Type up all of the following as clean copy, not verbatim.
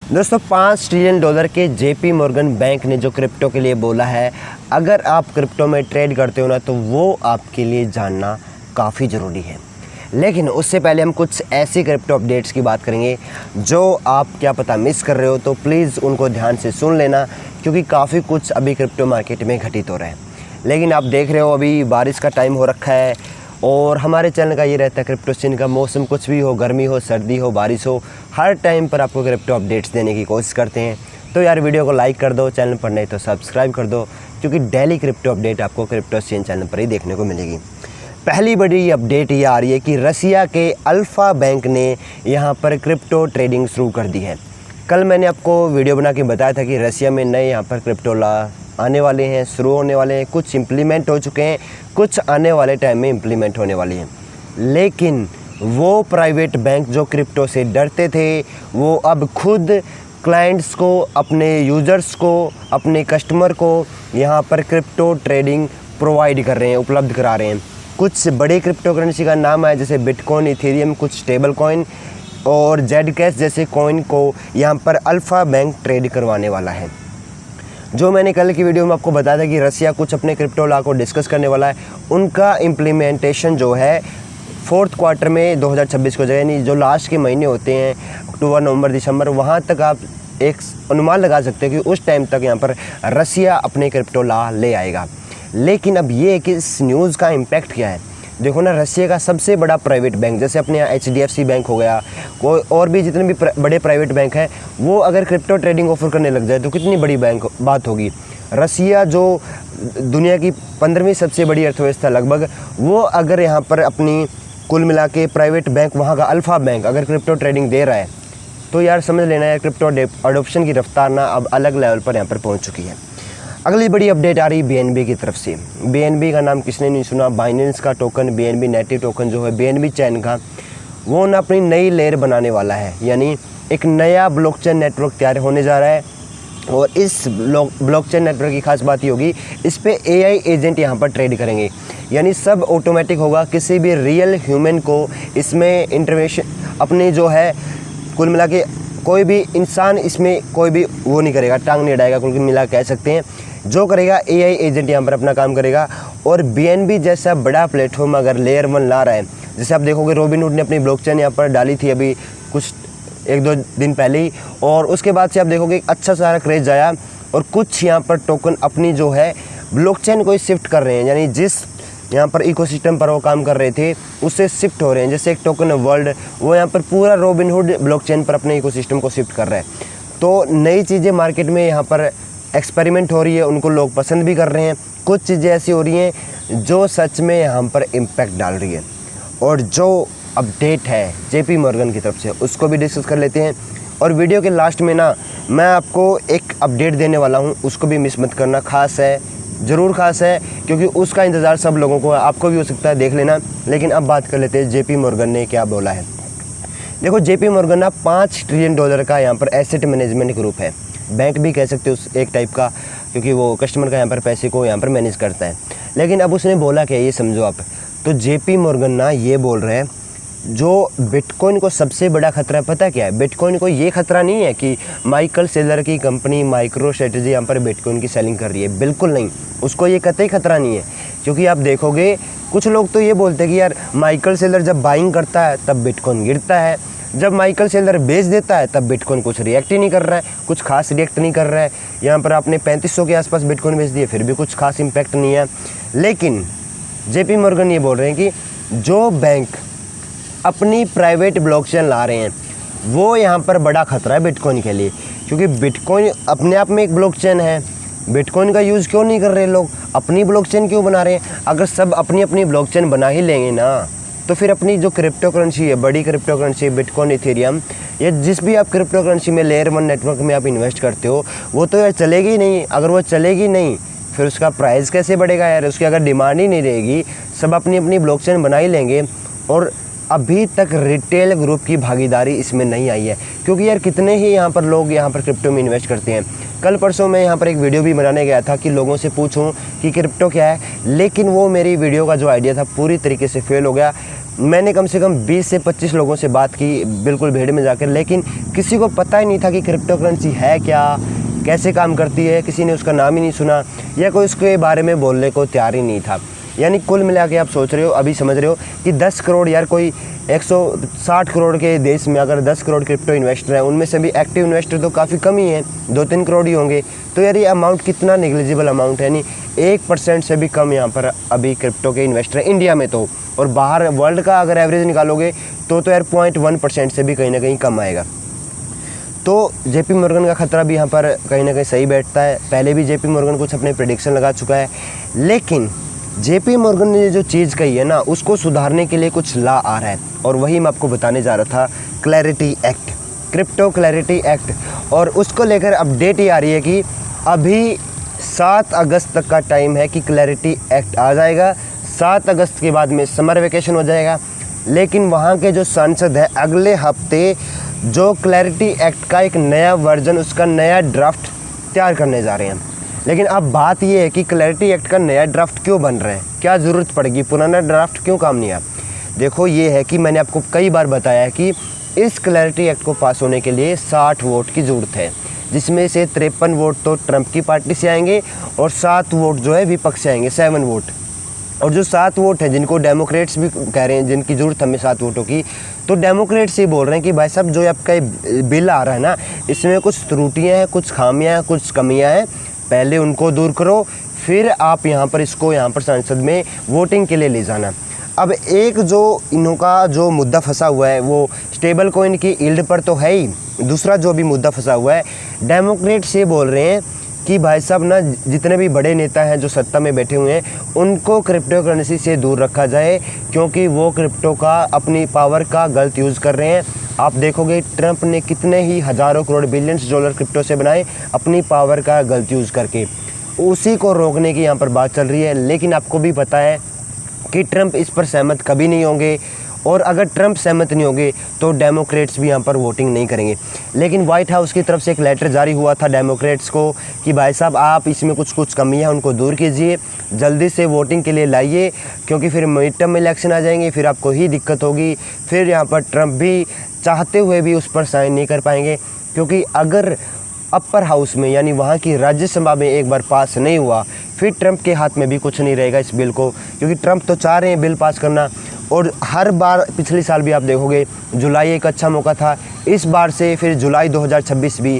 दोस्तों 5 trillion dollar के JP Morgan bank ने जो क्रिप्टो के लिए बोला है, अगर आप क्रिप्टो में ट्रेड करते हो ना तो वो आपके लिए जानना काफ़ी ज़रूरी है। लेकिन उससे पहले हम कुछ ऐसी क्रिप्टो अपडेट्स की बात करेंगे जो आप क्या पता मिस कर रहे हो, तो प्लीज़ उनको ध्यान से सुन लेना, क्योंकि काफ़ी कुछ अभी क्रिप्टो मार्केट में घटित हो रहा है। लेकिन आप देख रहे हो अभी बारिश का टाइम हो रखा है और हमारे चैनल का ये रहता है क्रिप्टो सीन का, मौसम कुछ भी हो, गर्मी हो, सर्दी हो, बारिश हो, हर टाइम पर आपको क्रिप्टो अपडेट्स देने की कोशिश करते हैं। तो यार वीडियो को लाइक कर दो, चैनल पर नहीं तो सब्सक्राइब कर दो, क्योंकि डेली क्रिप्टो अपडेट आपको क्रिप्टो सीन चैनल पर ही देखने को मिलेगी। पहली बड़ी अपडेट ये आ रही है कि रसिया के अल्फ़ा बैंक ने यहाँ पर क्रिप्टो ट्रेडिंग शुरू कर दी है। कल मैंने आपको वीडियो बना के बताया था कि रसिया में नए यहाँ पर क्रिप्टो लॉ आने वाले हैं, शुरू होने वाले हैं, कुछ इम्प्लीमेंट हो चुके हैं, कुछ आने वाले टाइम में इम्प्लीमेंट होने वाली हैं। लेकिन वो प्राइवेट बैंक जो क्रिप्टो से डरते थे, वो अब खुद क्लाइंट्स को, अपने यूज़र्स को, अपने कस्टमर को यहाँ पर क्रिप्टो ट्रेडिंग प्रोवाइड कर रहे हैं, उपलब्ध करा रहे हैं। कुछ बड़े क्रिप्टो करेंसी का नाम है जैसे बिटकॉइन, इथेरियम, कुछ स्टेबल कॉइन और जेड कैश जैसे कॉइन को यहाँ पर अल्फ़ा बैंक ट्रेड करवाने वाला है। जो मैंने कल की वीडियो में आपको बताया था कि रसिया कुछ अपने क्रिप्टो लॉ को डिस्कस करने वाला है, उनका इम्प्लीमेंटेशन जो है 4th क्वार्टर में 2026 को जाएगा, यानी जो लास्ट के महीने होते हैं अक्टूबर, नवंबर, दिसंबर, वहाँ तक आप एक अनुमान लगा सकते हैं कि उस टाइम तक यहाँ पर रसिया अपने क्रिप्टो लॉ ले आएगा। लेकिन अब ये है कि इस न्यूज़ का इम्पैक्ट क्या है। देखो ना, रसिया का सबसे बड़ा प्राइवेट बैंक जैसे अपने यहाँ HDFC बैंक हो गया, कोई और भी जितने भी बड़े प्राइवेट बैंक हैं, वो अगर क्रिप्टो ट्रेडिंग ऑफर करने लग जाए तो कितनी बड़ी बैंक बात होगी। रसिया जो दुनिया की 15वीं सबसे बड़ी अर्थव्यवस्था लगभग, वो अगर यहाँ पर अपनी कुल मिला के प्राइवेट बैंक, वहाँ का अल्फ़ा बैंक अगर क्रिप्टो ट्रेडिंग दे रहा है, तो यार समझ लेना यार क्रिप्टो अडोप्शन की रफ्तार ना अब अलग लेवल पर यहाँ पर पहुँच चुकी है। अगली बड़ी अपडेट आ रही BNB की तरफ से। BNB का नाम किसने नहीं सुना। बाइनेंस का टोकन BNB नेटिव टोकन जो है BNB चैन का, वो ना अपनी नई लेयर बनाने वाला है, यानी एक नया ब्लॉकचेन नेटवर्क तैयार होने जा रहा है। और इस ब्लॉकचेन नेटवर्क की खास बात ये होगी, इस पे AI एजेंट यहाँ पर ट्रेड करेंगे, यानी सब ऑटोमेटिक होगा, किसी भी रियल ह्यूमन को इसमें इंटरवेंशन अपने जो है कुल मिला के कोई भी इंसान इसमें कोई भी वो नहीं करेगा, टांग नहीं अड़ाएगा, कुल मिला कह सकते हैं। जो करेगा AI एजेंट यहाँ पर अपना काम करेगा। और BNB जैसा बड़ा प्लेटफॉर्म अगर लेयर 1 ला रहा है, जैसे आप देखोगे रोबिनहुड ने अपनी ब्लॉकचेन यहाँ पर डाली थी अभी कुछ 1-2 दिन पहले ही, और उसके बाद से आप देखोगे अच्छा सारा क्रेज आया और कुछ यहाँ पर टोकन अपनी जो है ब्लॉकचेन को ही शिफ्ट कर रहे हैं, यानी जिस यहाँ पर इकोसिस्टम पर वो काम कर रहे थे उससे शिफ्ट हो रहे हैं। जैसे एक टोकन वर्ल्ड, वो यहाँ पर पूरा रोबिनहुड ब्लॉकचेन पर अपने इकोसिस्टम को शिफ्ट कर रहा है। तो नई चीज़ें मार्केट में यहाँ पर एक्सपेरिमेंट हो रही है, उनको लोग पसंद भी कर रहे हैं। कुछ चीज़ें ऐसी हो रही हैं जो सच में यहाँ पर इम्पैक्ट डाल रही है। और जो अपडेट है JP मॉर्गन की तरफ से, उसको भी डिस्कस कर लेते हैं। और वीडियो के लास्ट में ना मैं आपको एक अपडेट देने वाला हूँ, उसको भी मिस मत करना, खास है, ज़रूर खास है, क्योंकि उसका इंतज़ार सब लोगों को है, आपको भी हो सकता है, देख लेना। लेकिन अब बात कर लेते हैं JP मॉर्गन ने क्या बोला है। देखो JP मॉर्गन ना 5 ट्रिलियन डॉलर का यहाँ पर एसेट मैनेजमेंट ग्रुप है, बैंक भी कह सकते हो उस एक टाइप का, क्योंकि वो कस्टमर का यहाँ पर पैसे को यहाँ पर मैनेज करता है। लेकिन अब उसने बोला क्या, ये समझो आप। तो JP मॉर्गन ना ये बोल रहे हैं जो बिटकॉइन को सबसे बड़ा खतरा पता क्या है। बिटकॉइन को ये खतरा नहीं है कि माइकल सेलर की कंपनी माइक्रो स्ट्रेटजी यहाँ पर बिटकॉइन की सेलिंग कर रही है, बिल्कुल नहीं, उसको ये कतई खतरा नहीं है। क्योंकि आप देखोगे कुछ लोग तो ये बोलते हैं कि यार माइकल सेलर जब बाइंग करता है तब बिटकॉइन गिरता है, जब माइकल सेलर बेच देता है तब बिटकॉइन कुछ रिएक्ट ही नहीं कर रहा है, कुछ खास रिएक्ट नहीं कर रहा है। यहाँ पर आपने 3500 के आसपास बिटकॉइन बेच दिए, फिर भी कुछ खास इम्पैक्ट नहीं है। लेकिन JP मॉर्गन ये बोल रहे हैं कि जो बैंक अपनी प्राइवेट ब्लॉकचेन ला रहे हैं, वो यहाँ पर बड़ा खतरा है बिटकॉइन के लिए, क्योंकि बिटकॉइन अपने आप में एक ब्लॉकचेन है। बिटकॉइन का यूज़ क्यों नहीं कर रहे लोग, अपनी ब्लॉकचेन क्यों बना रहे हैं। अगर सब अपनी अपनी ब्लॉकचेन बना ही लेंगे ना, तो फिर अपनी जो क्रिप्टो करेंसी है, बड़ी क्रिप्टो करेंसी बिटकॉइन, इथेरियम, या जिस भी आप क्रिप्टो करेंसी में लेयर 1 नेटवर्क में आप इन्वेस्ट करते हो, वो तो यार चलेगी नहीं। अगर वो चलेगी नहीं फिर उसका प्राइस कैसे बढ़ेगा यार, उसकी अगर डिमांड ही नहीं रहेगी, सब अपनी अपनी ब्लॉकचेन बना ही लेंगे। और अभी तक रिटेल ग्रुप की भागीदारी इसमें नहीं आई है, क्योंकि यार कितने ही यहाँ पर लोग यहाँ पर क्रिप्टो में इन्वेस्ट करते हैं। कल परसों मैं यहाँ पर एक वीडियो भी बनाने गया था कि लोगों से पूछूं कि क्रिप्टो क्या है, लेकिन वो मेरी वीडियो का जो आइडिया था पूरी तरीके से फेल हो गया। मैंने कम से कम 20 से 25 लोगों से बात की बिल्कुल भीड़ में जाकर, लेकिन किसी को पता ही नहीं था कि क्रिप्टो करेंसी है क्या, कैसे काम करती है। किसी ने उसका नाम ही नहीं सुना या कोई उसके बारे में बोलने को तैयार ही नहीं था। यानी कुल मिला के आप सोच रहे हो, अभी समझ रहे हो कि 10 करोड़, यार कोई 160 करोड़ के देश में अगर 10 करोड़ क्रिप्टो इन्वेस्टर हैं, उनमें से भी एक्टिव इन्वेस्टर तो काफ़ी कम ही हैं, 2-3 करोड़ ही होंगे। तो यार ये अमाउंट कितना नेग्लिजिबल अमाउंट है, यानी 1% से भी कम यहाँ पर अभी क्रिप्टो के इन्वेस्टर हैं इंडिया में तो। और बाहर वर्ल्ड का अगर एवरेज निकालोगे तो यार 0.1% से भी कहीं ना कहीं कम आएगा। तो जेपी मॉर्गन का खतरा भी यहाँ पर कहीं ना कहीं सही बैठता है। पहले भी जेपी मॉर्गन कुछ अपने प्रेडिक्शन लगा चुका है, लेकिन जेपी मॉर्गन ने जो चीज़ कही है ना, उसको सुधारने के लिए कुछ ला आ रहा है, और वही मैं आपको बताने जा रहा था। Clarity act, crypto clarity act, और उसको लेकर अपडेट ये आ रही है कि अभी 7 अगस्त तक का टाइम है कि क्लैरिटी एक्ट आ जाएगा। 7 अगस्त के बाद में समर वेकेशन हो जाएगा, लेकिन वहाँ के जो सांसद हैं अगले हफ्ते जो क्लैरिटी एक्ट का एक नया वर्जन, उसका नया ड्राफ्ट तैयार करने जा रहे हैं। लेकिन अब बात यह है कि क्लैरिटी एक्ट का नया ड्राफ्ट क्यों बन रहा है, क्या ज़रूरत पड़ेगी, पुराना ड्राफ्ट क्यों काम नहीं आया। देखो ये है कि मैंने आपको कई बार बताया है कि इस क्लैरिटी एक्ट को पास होने के लिए 60 वोट की ज़रूरत है, जिसमें से 53 वोट तो ट्रंप की पार्टी से आएंगे और 7 वोट जो है विपक्ष से आएंगे, 7 वोट। और जो 7 वोट हैं जिनको डेमोक्रेट्स भी कह रहे हैं, जिनकी ज़रूरत हमें 7 वोटों की, तो डेमोक्रेट्स ये बोल रहे हैं कि भाई साहब जो आपका बिल आ रहा है ना, इसमें कुछ त्रुटियाँ हैं, कुछ खामियाँ हैं, कुछ कमियाँ हैं, पहले उनको दूर करो, फिर आप यहाँ पर इसको यहाँ पर संसद में वोटिंग के लिए ले जाना। अब एक जो इनका जो मुद्दा फंसा हुआ है वो स्टेबल कॉइन की यील्ड पर तो है ही, दूसरा जो भी मुद्दा फंसा हुआ है, डेमोक्रेट्स ये बोल रहे हैं कि भाई साहब ना, जितने भी बड़े नेता हैं जो सत्ता में बैठे हुए हैं, उनको क्रिप्टो करेंसी से दूर रखा जाए, क्योंकि वो क्रिप्टो का अपनी पावर का गलत यूज़ कर रहे हैं। आप देखोगे ट्रंप ने कितने ही हज़ारों करोड़ बिलियंस डॉलर क्रिप्टो से बनाए अपनी पावर का गलत यूज़ करके, उसी को रोकने की यहाँ पर बात चल रही है। लेकिन आपको भी पता है कि ट्रंप इस पर सहमत कभी नहीं होंगे, और अगर ट्रंप सहमत नहीं होंगे तो डेमोक्रेट्स भी यहाँ पर वोटिंग नहीं करेंगे। लेकिन वाइट हाउस की तरफ से एक लेटर जारी हुआ था डेमोक्रेट्स को कि भाई साहब आप इसमें कुछ कमी है उनको दूर कीजिए, जल्दी से वोटिंग के लिए लाइए, क्योंकि फिर मिड टर्म इलेक्शन आ जाएंगे, फिर आपको ही दिक्कत होगी, फिर यहाँ पर ट्रंप भी चाहते हुए भी उस पर साइन नहीं कर पाएंगे। क्योंकि अगर अपर हाउस में यानी वहाँ की राज्यसभा में एक बार पास नहीं हुआ, फिर ट्रंप के हाथ में भी कुछ नहीं रहेगा इस बिल को, क्योंकि ट्रंप तो चाह रहे हैं बिल पास करना। और हर बार पिछले साल भी आप देखोगे जुलाई एक अच्छा मौका था, इस बार से फिर जुलाई 2026 भी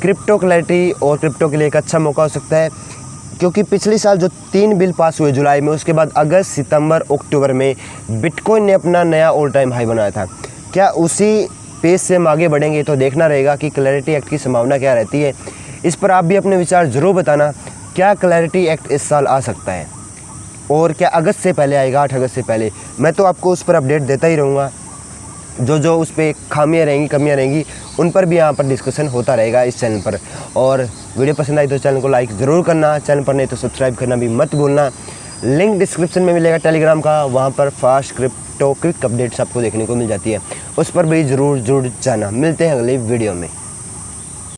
क्रिप्टो क्लैरिटी और क्रिप्टो के लिए एक अच्छा मौका हो सकता है। क्योंकि पिछले साल जो 3 बिल पास हुए जुलाई में, उसके बाद अगस्त, सितंबर, अक्टूबर में बिटकॉइन ने अपना नया ऑल टाइम हाई बनाया था। क्या उसी पेस से हम आगे बढ़ेंगे, तो देखना रहेगा कि क्लैरिटी एक्ट की संभावना क्या रहती है। इस पर आप भी अपने विचार ज़रूर बताना, क्या क्लैरिटी एक्ट इस साल आ सकता है, और क्या अगस्त से पहले आएगा, 8 अगस्त से पहले। मैं तो आपको उस पर अपडेट देता ही रहूँगा, जो उस पर खामियाँ रहेंगी, कमियाँ रहेंगी, उन पर भी यहाँ पर डिस्कशन होता रहेगा इस चैनल पर। और वीडियो पसंद आई तो चैनल को लाइक ज़रूर करना, चैनल पर नहीं तो सब्सक्राइब करना भी मत भूलना। लिंक डिस्क्रिप्शन में मिलेगा टेलीग्राम का, वहाँ पर फास्ट क्रिप्टो क्विक अपडेट्स आपको देखने को मिल जाती है, उस पर भी ज़रूर जाना। मिलते हैं अगले वीडियो में।